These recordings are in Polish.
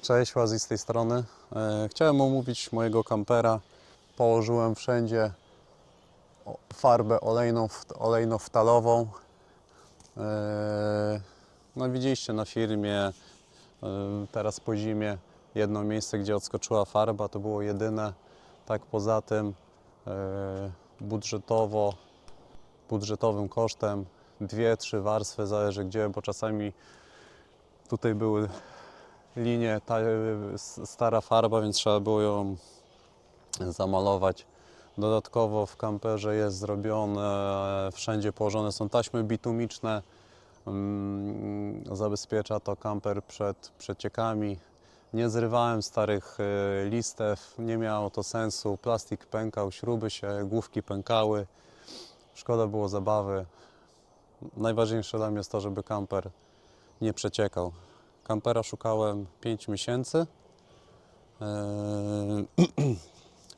Cześć, Łazi z tej strony. Chciałem omówić mojego kampera. Położyłem wszędzie farbę olejno-ftalową. No widzieliście na filmie, teraz po zimie jedno miejsce, gdzie odskoczyła farba, to było jedyne. Tak poza tym budżetowym kosztem 2-3 warstwy, zależy gdzie, bo czasami tutaj były linie, stara farba, więc trzeba było ją zamalować. Dodatkowo w kamperze jest zrobione, wszędzie położone są taśmy bitumiczne. Zabezpiecza to kamper przed przeciekami. Nie zrywałem starych listew, nie miało to sensu. Plastik pękał, śruby się, główki pękały. Szkoda było zabawy. Najważniejsze dla mnie jest to, żeby kamper nie przeciekał. Kampera szukałem 5 miesięcy.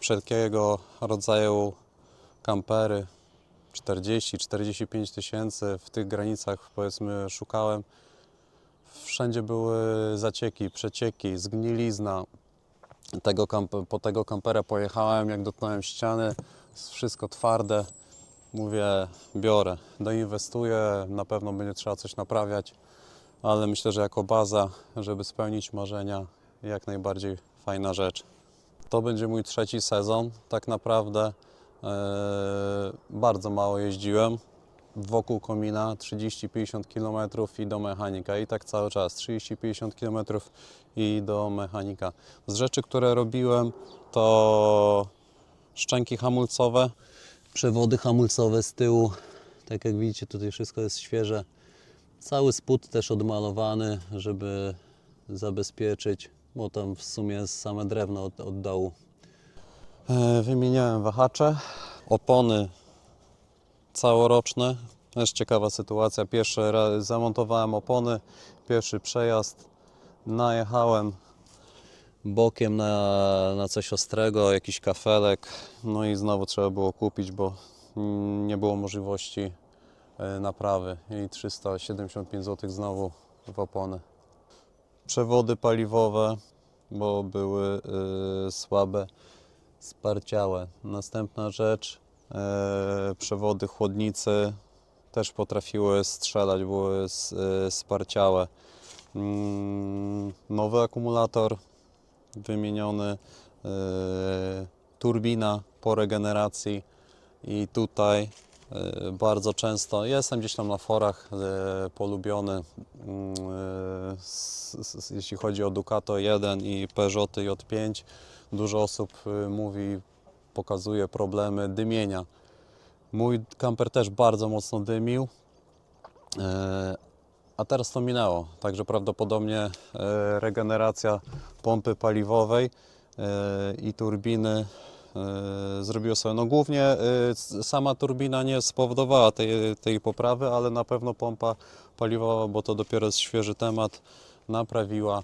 Wszelkiego rodzaju kampery 40-45 tysięcy, w tych granicach powiedzmy szukałem. Wszędzie były zacieki, przecieki, zgnilizna. Po tego kampera pojechałem, jak dotknąłem ściany, wszystko twarde. Mówię, biorę, doinwestuję, na pewno będzie trzeba coś naprawiać, ale myślę, że jako baza, żeby spełnić marzenia, jak najbardziej fajna rzecz. To będzie mój 3. sezon. Tak naprawdę bardzo mało jeździłem. Wokół komina 30-50 km i do mechanika. I tak cały czas 30-50 km i do mechanika. Z rzeczy, które robiłem, to szczęki hamulcowe, przewody hamulcowe z tyłu. Tak jak widzicie, tutaj wszystko jest świeże. Cały spód też odmalowany, żeby zabezpieczyć, bo tam w sumie jest same drewno od dołu. Wymieniałem wahacze, opony całoroczne. Też ciekawa sytuacja. Pierwszy raz zamontowałem opony, pierwszy przejazd, najechałem bokiem na coś ostrego, jakiś kafelek, no i znowu trzeba było kupić, bo nie było możliwości naprawy i 375 zł znowu w opony. Przewody paliwowe, bo były słabe, sparciałe. Następna rzecz, przewody chłodnicy też potrafiły strzelać, były sparciałe. Nowy akumulator wymieniony, turbina po regeneracji i tutaj bardzo często, jestem gdzieś tam na forach polubiony, jeśli chodzi o Ducato 1 i Peugeoty J5. Dużo osób mówi, pokazuje problemy dymienia. Mój kamper też bardzo mocno dymił, a teraz to minęło. Także prawdopodobnie regeneracja pompy paliwowej i turbiny zrobiło sobie. No głównie sama turbina nie spowodowała tej poprawy, ale na pewno pompa paliwowa, bo to dopiero jest świeży temat, naprawiła.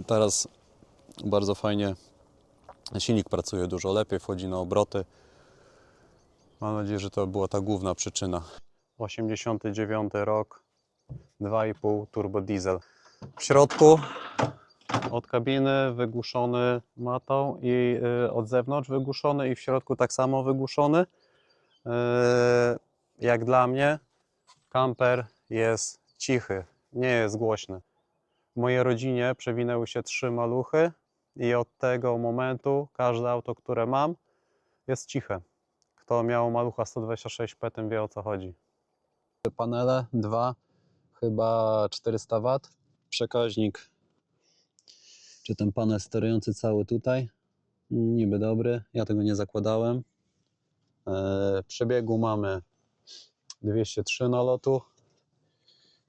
Teraz bardzo fajnie silnik pracuje dużo lepiej, wchodzi na obroty. Mam nadzieję, że to była ta główna przyczyna. 89 rok, 2,5 turbo diesel. W środku od kabiny wygłuszony matą i od zewnątrz wygłuszony i w środku tak samo wygłuszony. Jak dla mnie kamper jest cichy, nie jest głośny. W mojej rodzinie przewinęły się 3 maluchy i od tego momentu każde auto, które mam, jest ciche. Kto miał malucha 126P, ten wie, o co chodzi. Panele 2, chyba 400 W. Przekaźnik, czy ten panel sterujący cały tutaj, niby dobry, ja tego nie zakładałem. Przebiegu mamy 203 nalotu.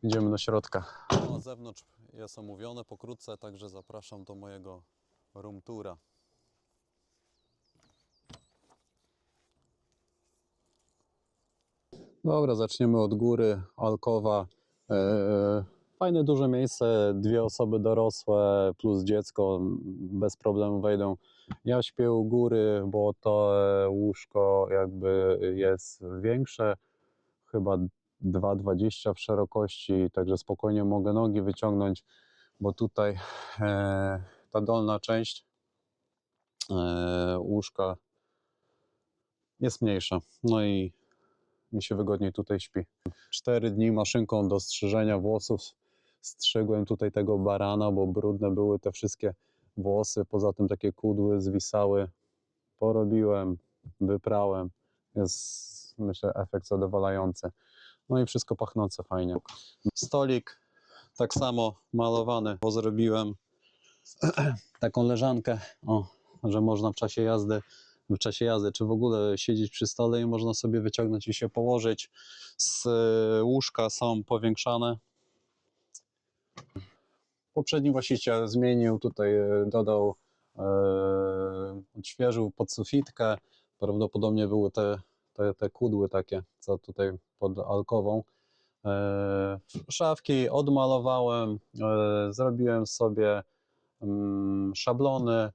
Idziemy do środka. Na zewnątrz jest omówione pokrótce, także zapraszam do mojego room toura. Dobra, zaczniemy od góry. Alkowa. Fajne, duże miejsce. 2 osoby dorosłe plus dziecko bez problemu wejdą. Ja śpię u góry, bo to łóżko jakby jest większe. Chyba 2,20 w szerokości, także spokojnie mogę nogi wyciągnąć, bo tutaj ta dolna część łóżka jest mniejsza. No i mi się wygodniej tutaj śpi. 4 dni maszynką do strzyżenia włosów. Strzygłem tutaj tego barana, bo brudne były te wszystkie włosy. Poza tym takie kudły zwisały. Porobiłem, wyprałem. Jest, myślę, efekt zadowalający. No i wszystko pachnące fajnie. Stolik tak samo malowany, bo zrobiłem taką leżankę, że można w czasie jazdy, czy w ogóle siedzieć przy stole i można sobie wyciągnąć i się położyć. Z łóżka są powiększane. Poprzedni właściciel zmienił, tutaj dodał, odświeżył podsufitkę. Prawdopodobnie były te kudły takie, co tutaj pod alkową. Szafki odmalowałem, zrobiłem sobie szablony,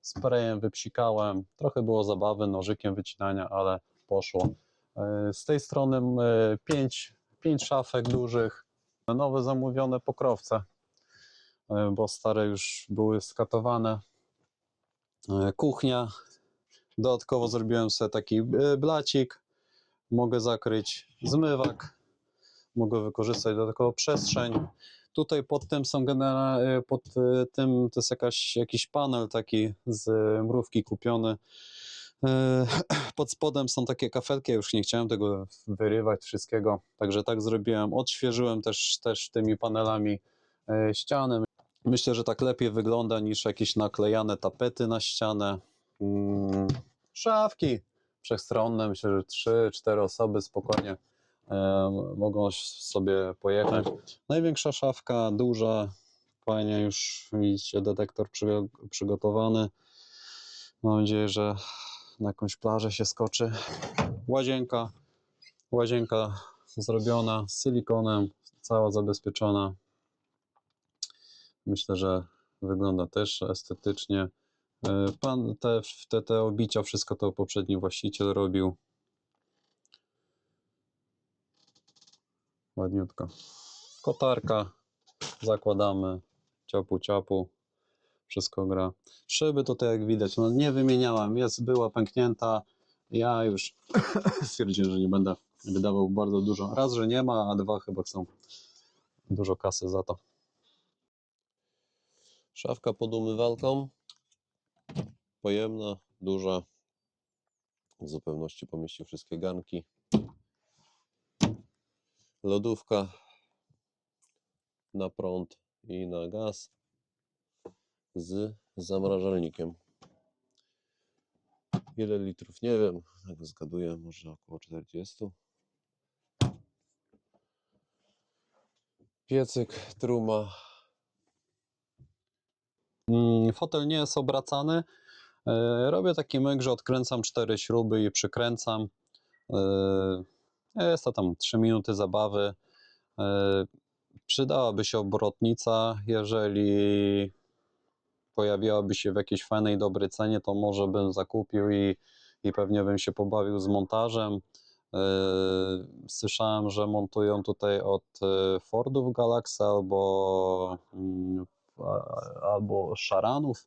sprayem wypsikałem, trochę było zabawy, nożykiem wycinania, ale poszło. Z tej strony 5 szafek dużych, nowe zamówione pokrowce, bo stare już były skatowane. Kuchnia, dodatkowo zrobiłem sobie taki blacik, mogę zakryć zmywak, mogę wykorzystać dodatkowo przestrzeń. Tutaj pod tym są pod tym to jest jakiś panel taki z mrówki kupiony. Pod spodem są takie kafelki, ja już nie chciałem tego wyrywać wszystkiego, także tak zrobiłem. Odświeżyłem też tymi panelami ściany. Myślę, że tak lepiej wygląda niż jakieś naklejane tapety na ścianę. Szafki wszechstronne, myślę, że 3-4 osoby spokojnie mogą sobie pojechać. Największa szafka, duża, fajnie już widzicie, detektor przygotowany. Mam nadzieję, że na jakąś plażę się skoczy. Łazienka zrobiona z silikonem, cała zabezpieczona. Myślę, że wygląda też estetycznie. Te obicia, wszystko to poprzedni właściciel robił. Ładniutko. Kotarka zakładamy, ciapu, wszystko gra. Szyby tutaj jak widać, no nie wymieniałem, była pęknięta. Ja już stwierdziłem, że nie będę wydawał bardzo dużo. Raz, że nie ma, a dwa chyba chcą dużo kasy za to. Szafka pod umywalką, pojemna, duża, w zupełności pomieści wszystkie garnki. Lodówka na prąd i na gaz z zamrażalnikiem. Ile litrów? Nie wiem, jak zgaduję, może około 40. Piecyk, truma. Fotel nie jest obracany. Robię taki myk, że odkręcam 4 śruby i przykręcam. Jest to tam 3 minuty zabawy. Przydałaby się obrotnica, jeżeli pojawiłaby się w jakiejś fajnej, dobrej cenie, to może bym zakupił i pewnie bym się pobawił z montażem. Słyszałem, że montują tutaj od Fordów Galaxy albo Charanów.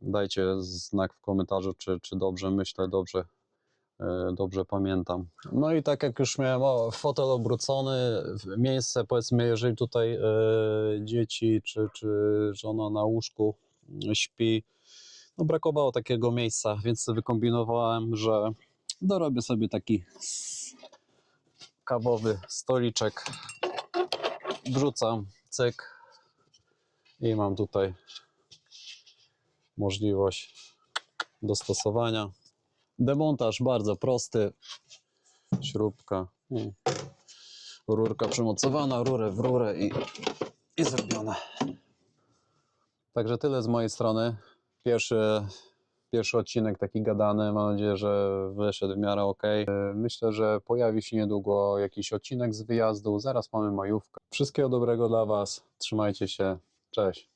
Dajcie znak w komentarzu, czy dobrze myślę, dobrze pamiętam. No i tak jak już miałem fotel obrócony, miejsce, powiedzmy, jeżeli tutaj dzieci czy żona na łóżku śpi, no brakowało takiego miejsca, więc wykombinowałem, że dorobię sobie taki kawowy stoliczek, wrzucam, cyk i mam tutaj możliwość dostosowania. Demontaż bardzo prosty, śrubka, rurka przymocowana, rurę w rurę i zrobione. Także tyle z mojej strony. Pierwszy odcinek taki gadany, mam nadzieję, że wyszedł w miarę ok. Myślę, że pojawi się niedługo jakiś odcinek z wyjazdu, zaraz mamy majówkę. Wszystkiego dobrego dla Was, trzymajcie się, cześć.